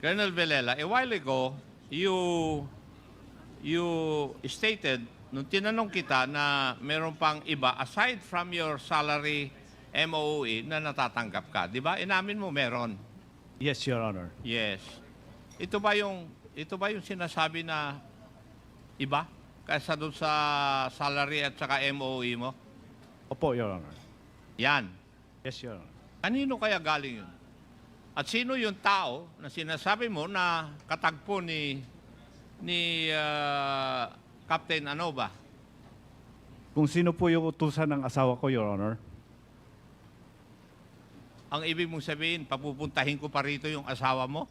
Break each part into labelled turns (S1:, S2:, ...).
S1: Colonel Villela, a while ago, you stated, nung tinanong kita na meron pang iba, aside from your salary MOE na natatanggap ka, di ba? Inamin mo meron.
S2: Yes, Your Honor.
S1: Yes. Ito ba yung sinasabi na iba kaysa doon sa salary at saka MOE mo?
S2: Opo, Your Honor.
S1: Yan.
S2: Yes, Your Honor.
S1: Kanino kaya galing yun? At sino yung tao na sinasabi mo na katagpo ni Captain ano ba?
S2: Kung sino po yung utusan ng asawa ko, Your Honor?
S1: Ang ibig mong sabihin, papupuntahin ko pa rito yung asawa mo?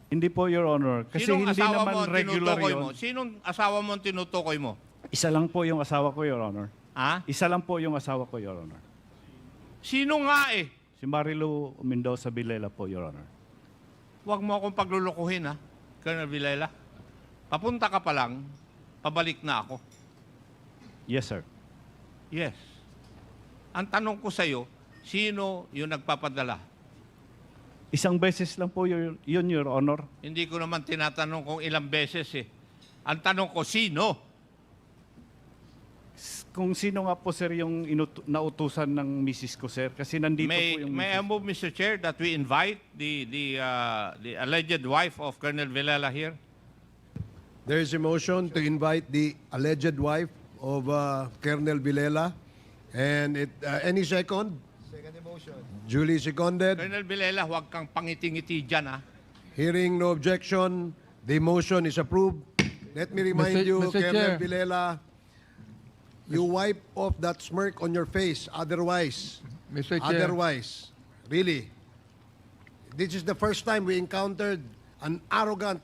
S2: Hindi po, Your Honor. Kasi
S1: Sinong
S2: hindi
S1: asawa mo
S2: naman
S1: ang
S2: regular
S1: tinutukoy
S2: yun.
S1: mo? Sinong asawa mo ang tinutukoy mo?
S2: Isa lang po yung asawa ko, Your Honor.
S1: Ha?
S2: Isa lang po yung asawa ko, Your Honor.
S1: Sino nga eh?
S2: Si Marilu Mendoza Villela po, Your Honor.
S1: Huwag mo akong paglulukuhin ha, Colonel Villela. Papunta ka pa lang, pabalik na ako.
S2: Yes, sir.
S1: Yes. Ang tanong ko sa'yo, sino yung nagpapadala?
S2: Isang beses lang po yun, Your Honor.
S1: Hindi ko naman tinatanong kung ilang beses eh. Ang tanong ko, sino?
S2: Kung sino nga po, sir, yung nautusan ng misis ko, sir. Kasi nandito po yung
S1: May I
S2: misis.
S1: move, Mr. Chair, that we invite the alleged wife of Colonel Villela here?
S3: There is a motion to invite the alleged wife of Colonel Villela. And any second?
S4: Second motion.
S3: Duly seconded.
S1: Colonel Villela, huwag kang pangiti-ngiti dyan ha.
S3: Hearing no objection, the motion is approved. Let me remind you,
S4: Mr.
S3: Colonel
S4: Chair.
S3: Villela, you wipe off that smirk on your face. Otherwise,
S4: Mr. Chair.
S3: otherwise, really, this is the first time we encountered an arrogant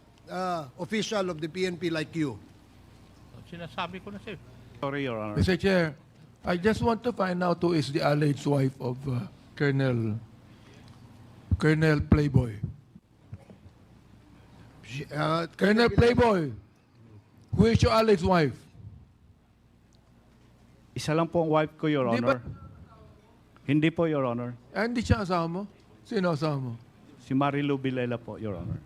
S3: official of the PNP like you.
S1: Sinasabi ko na sa'yo.
S2: Sorry, Your Honor.
S4: Mr. Chair, I just want to find out who is the alleged wife of Colonel Playboy. Colonel Playboy, who is your alleged wife?
S2: Isa lang po ang wife ko, Your
S4: Hindi
S2: Honor. Hindi po, Your Honor.
S4: Hindi siya asawa mo? Sino asawa mo?
S2: Si Marilu Villela po, Your Honor.